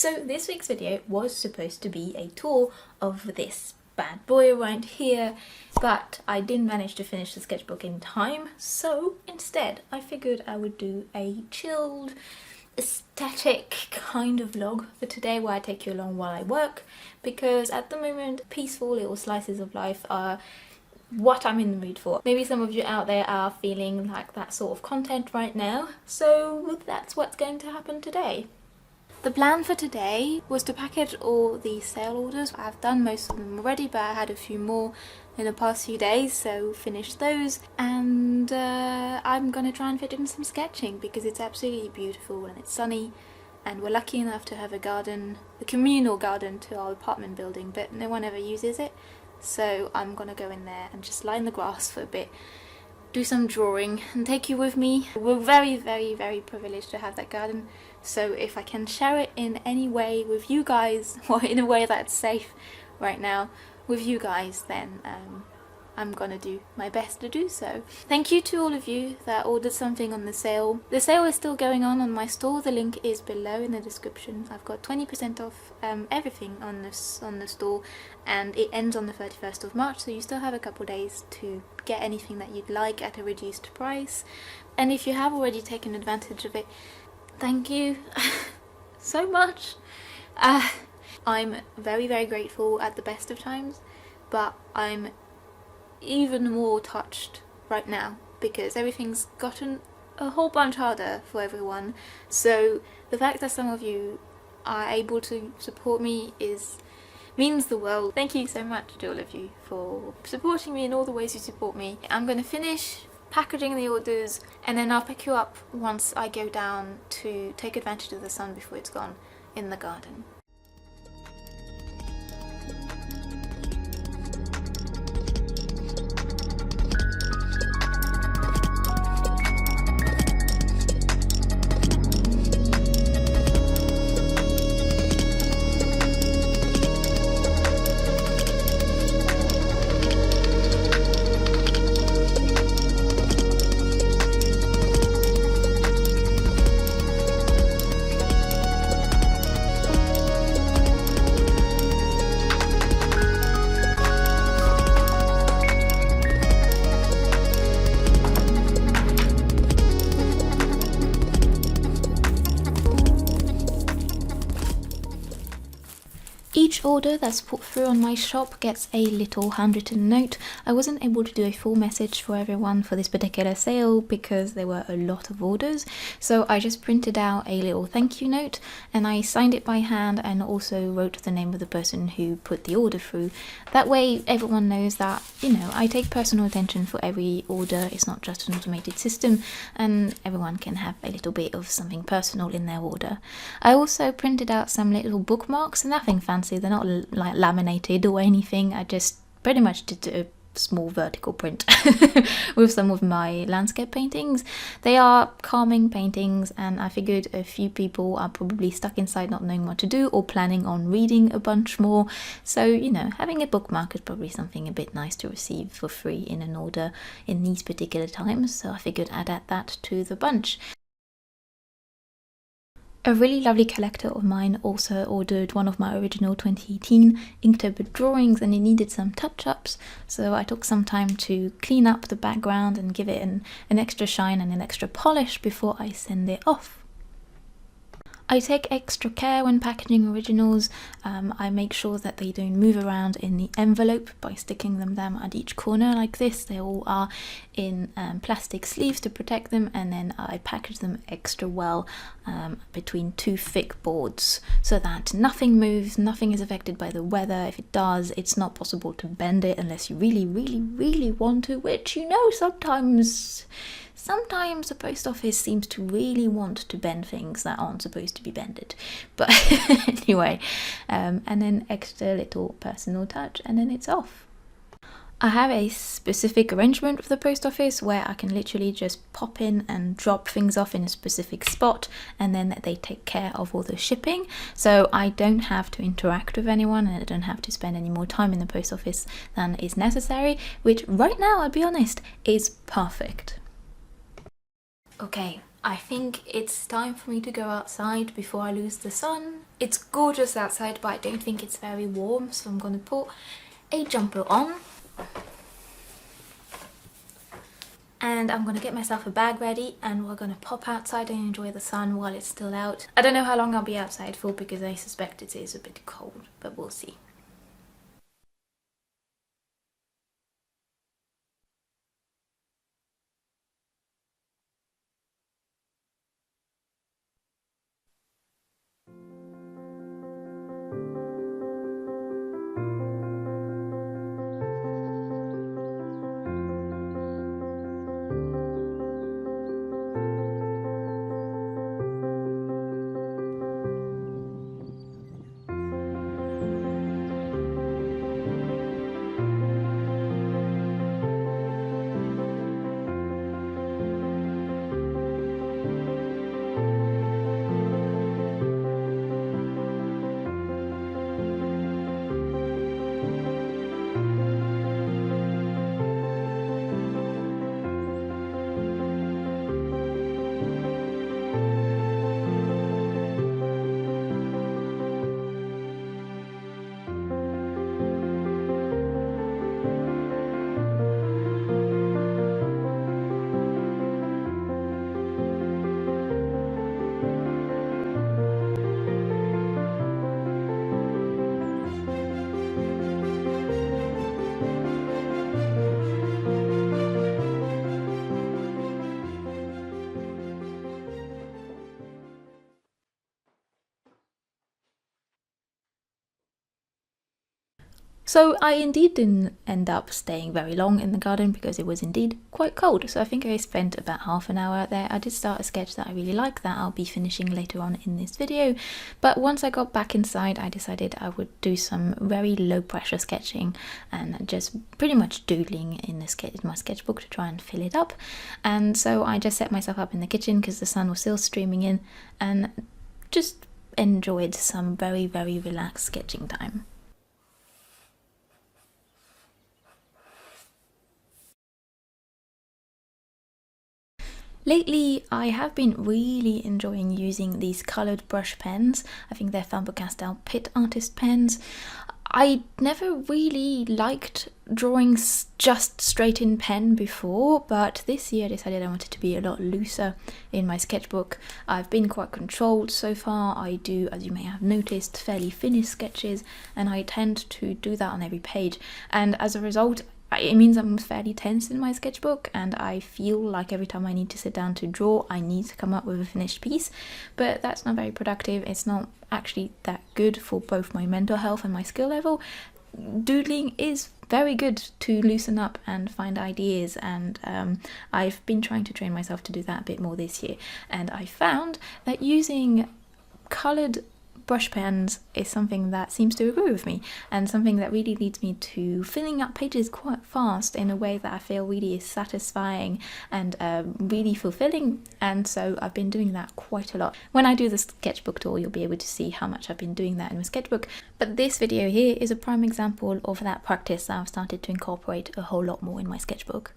So this week's video was supposed to be a tour of this bad boy around here, but I didn't manage to finish the sketchbook in time, so instead I figured I would do a chilled, aesthetic kind of vlog for today where I take you along while I work, because at the moment peaceful little slices of life are what I'm in the mood for. Maybe some of you out there are feeling like that sort of content right now, so that's what's going to happen today. The plan for today was to package all the sale orders. I've done most of them already, but I had a few more in the past few days, so finished those. And I'm gonna try and fit in some sketching because it's absolutely beautiful and it's sunny, and we're lucky enough to have a garden, a communal garden to our apartment building, but no one ever uses it. So I'm gonna go in there and just lie in the grass for a bit, do some drawing and take you with me. We're very, very, very privileged to have that garden, so if I can share it in any way with you guys, or in a way that's safe right now with you guys, then I'm gonna do my best to do so. Thank you to all of you that ordered something on the sale. The sale is still going on my store. The link is below in the description. I've got 20% off everything on the store, and it ends on the 31st of March, so you still have a couple days to get anything that you'd like at a reduced price. And if you have already taken advantage of it, thank you so much. I'm very, very grateful at the best of times, but I'm even more touched right now because everything's gotten a whole bunch harder for everyone. So the fact that some of you are able to support me means the world. Thank you so much to all of you for supporting me in all the ways you support me. I'm going to finish packaging the orders and then I'll pick you up once I go down to take advantage of the sun before it's gone in the garden. Each order that's put through on my shop gets a little handwritten note. I wasn't able to do a full message for everyone for this particular sale because there were a lot of orders, so I just printed out a little thank you note and I signed it by hand and also wrote the name of the person who put the order through. That way everyone knows that, you know, I take personal attention for every order. It's not just an automated system, and everyone can have a little bit of something personal in their order. I also printed out some little bookmarks, nothing fancy. They're not like laminated or anything. I just pretty much did a small vertical print with some of my landscape paintings. They are calming paintings, and I figured a few people are probably stuck inside not knowing what to do or planning on reading a bunch more. So, you know, having a bookmark is probably something a bit nice to receive for free in an order in these particular times. So I figured I'd add that to the bunch. A really lovely collector of mine also ordered one of my original 2018 Inktober drawings, and it needed some touch-ups, so I took some time to clean up the background and give it an extra shine and an extra polish before I send it off. I take extra care when packaging originals. I make sure that they don't move around in the envelope by sticking them down at each corner like this. They all are in plastic sleeves to protect them, and then I package them extra well between two thick boards so that nothing moves, nothing is affected by the weather. If it does, it's not possible to bend it unless you really, really, really want to, which, you know, sometimes the post office seems to really want to bend things that aren't supposed to be bended. But anyway, and then extra little personal touch, and then it's off. I have a specific arrangement of the post office where I can literally just pop in and drop things off in a specific spot, and then they take care of all the shipping, so I don't have to interact with anyone and I don't have to spend any more time in the post office than is necessary, which right now, I'll be honest, is perfect. Okay, I think it's time for me to go outside before I lose the sun. It's gorgeous outside, but I don't think it's very warm, so I'm going to put a jumper on. And I'm going to get myself a bag ready and we're going to pop outside and enjoy the sun while it's still out. I don't know how long I'll be outside for because I suspect it is a bit cold, but we'll see. So I indeed didn't end up staying very long in the garden because it was indeed quite cold. So I think I spent about half an hour out there. I did start a sketch that I really like that I'll be finishing later on in this video. But once I got back inside, I decided I would do some very low pressure sketching and just pretty much doodling in my sketchbook to try and fill it up. And so I just set myself up in the kitchen because the sun was still streaming in and just enjoyed some very, very relaxed sketching time. Lately, I have been really enjoying using these coloured brush pens. I think they're Faber-Castell PITT artist pens. I never really liked drawing just straight in pen before, but this year I decided I wanted to be a lot looser in my sketchbook. I've been quite controlled so far. I do, as you may have noticed, fairly finished sketches, and I tend to do that on every page. And as a result, it means I'm fairly tense in my sketchbook, and I feel like every time I need to sit down to draw, I need to come up with a finished piece. But that's not very productive. It's not actually that good for both my mental health and my skill level. Doodling is very good to loosen up and find ideas, and I've been trying to train myself to do that a bit more this year. And I found that using coloured brush pens is something that seems to agree with me, and something that really leads me to filling up pages quite fast in a way that I feel really is satisfying and really fulfilling. And so I've been doing that quite a lot. When I do the sketchbook tour, you'll be able to see how much I've been doing that in my sketchbook. But this video here is a prime example of that practice that I've started to incorporate a whole lot more in my sketchbook.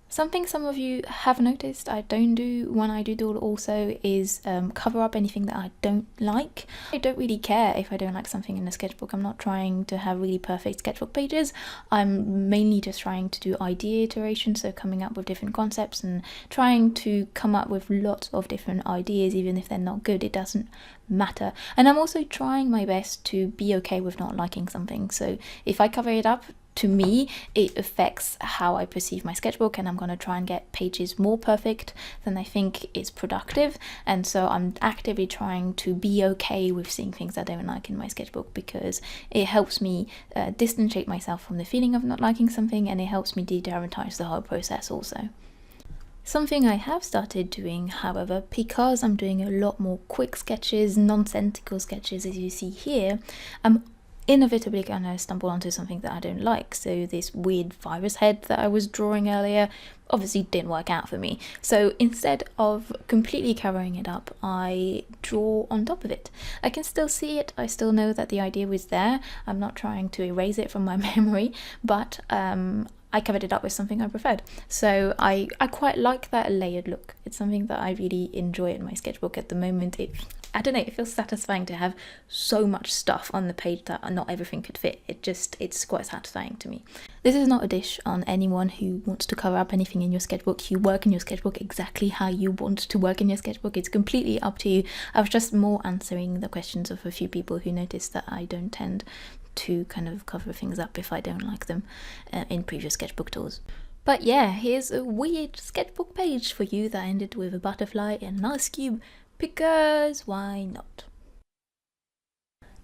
Something some of you have noticed I don't do when I do doodle also is cover up anything that I don't like. I don't really care if I don't like something in a sketchbook. I'm not trying to have really perfect sketchbook pages. I'm mainly just trying to do idea iteration, so coming up with different concepts and trying to come up with lots of different ideas. Even if they're not good, it doesn't matter. And I'm also trying my best to be okay with not liking something. So if I cover it up, to me, it affects how I perceive my sketchbook, and I'm going to try and get pages more perfect than I think is productive. And so I'm actively trying to be okay with seeing things I don't like in my sketchbook, because it helps me distanciate myself from the feeling of not liking something, and it helps me de-dramatize the whole process also. Something I have started doing, however, because I'm doing a lot more quick sketches, nonsensical sketches as you see here, I'm inevitably gonna stumble onto something that I don't like. So this weird virus head that I was drawing earlier obviously didn't work out for me. So instead of completely covering it up, I draw on top of it. I can still see it, I still know that the idea was there. I'm not trying to erase it from my memory, but I covered it up with something I preferred. So I quite like that layered look. It's something that I really enjoy in my sketchbook at the moment. I don't know, it feels satisfying to have so much stuff on the page that not everything could fit. It's quite satisfying to me. This is not a dish on anyone who wants to cover up anything in your sketchbook. You work in your sketchbook exactly how you want to work in your sketchbook. It's completely up to you. I was just more answering the questions of a few people who noticed that I don't tend to kind of cover things up if I don't like them in previous sketchbook tours. But yeah, here's a weird sketchbook page for you that ended with a butterfly and an ice cube, because why not?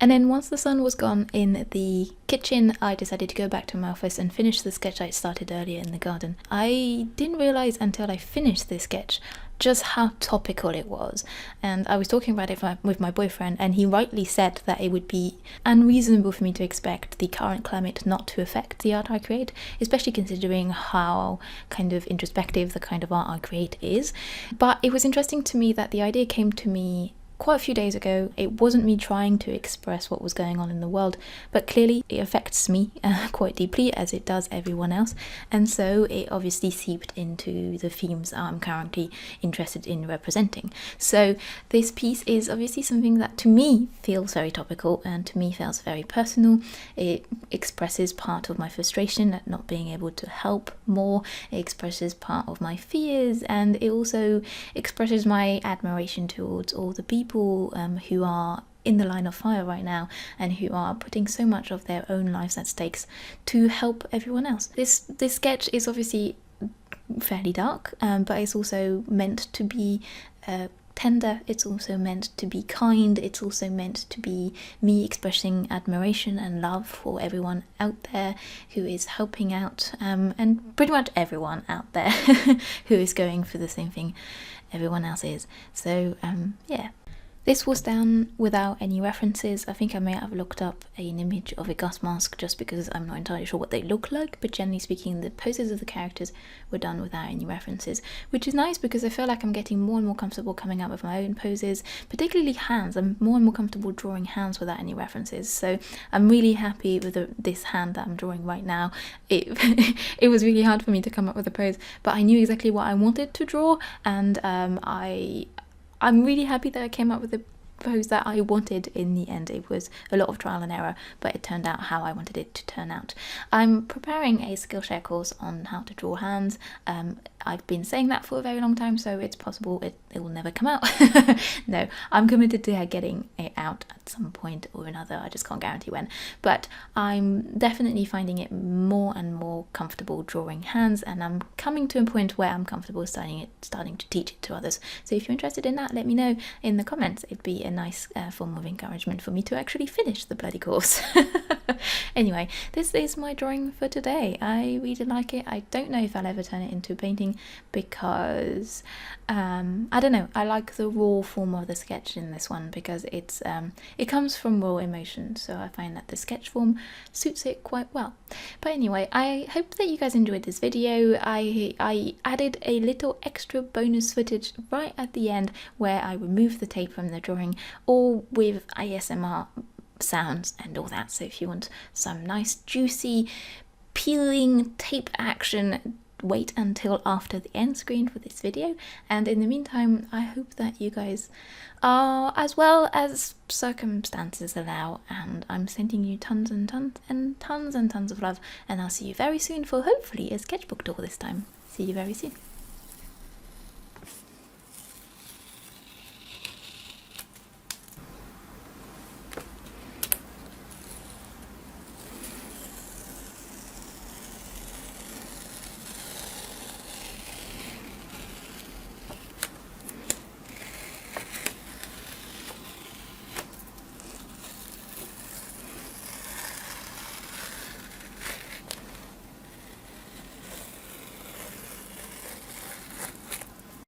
And then once the sun was gone in the kitchen, I decided to go back to my office and finish the sketch I started earlier in the garden. I didn't realise until I finished this sketch just how topical it was, and I was talking about it with my boyfriend, and he rightly said that it would be unreasonable for me to expect the current climate not to affect the art I create, especially considering how kind of introspective the kind of art I create is. But it was interesting to me that the idea came to me quite a few days ago. It wasn't me trying to express what was going on in the world, but clearly it affects me quite deeply, as it does everyone else, and so it obviously seeped into the themes I'm currently interested in representing. So this piece is obviously something that to me feels very topical and to me feels very personal. It expresses part of my frustration at not being able to help more. It expresses part of my fears, and it also expresses my admiration towards all the people who are in the line of fire right now and who are putting so much of their own lives at stakes to help everyone else. This sketch is obviously fairly dark, but it's also meant to be tender, it's also meant to be kind, it's also meant to be me expressing admiration and love for everyone out there who is helping out, and pretty much everyone out there who is going for the same thing everyone else is. So yeah. This was done without any references. I think I may have looked up an image of a gas mask just because I'm not entirely sure what they look like, but generally speaking the poses of the characters were done without any references, which is nice because I feel like I'm getting more and more comfortable coming up with my own poses, particularly hands. I'm more and more comfortable drawing hands without any references, so I'm really happy with this hand that I'm drawing right now. It was really hard for me to come up with a pose, but I knew exactly what I wanted to draw, and I'm really happy that I came up with the pose that I wanted in the end. It was a lot of trial and error, but it turned out how I wanted it to turn out. I'm preparing a Skillshare course on how to draw hands. I've been saying that for a very long time, so it's possible it will never come out. No, I'm committed to getting it out at some point or another. I just can't guarantee when, but I'm definitely finding it more and more comfortable drawing hands, and I'm coming to a point where I'm comfortable starting to teach it to others. So if you're interested in that, let me know in the comments. It'd be a nice form of encouragement for me to actually finish the bloody course. Anyway, this is my drawing for today. I really like it. I don't know if I'll ever turn it into a painting because I don't know, I like the raw form of the sketch in this one because it comes from raw emotion, so I find that the sketch form suits it quite well. But anyway, I hope that you guys enjoyed this video. I added a little extra bonus footage right at the end where I removed the tape from the drawing, all with ASMR sounds and all that. So if you want some nice juicy peeling tape action, wait until after the end screen for this video. And in the meantime, I hope that you guys are as well as circumstances allow, and I'm sending you tons and tons and tons and tons of love, and I'll see you very soon for hopefully a sketchbook tour this time. See you very soon.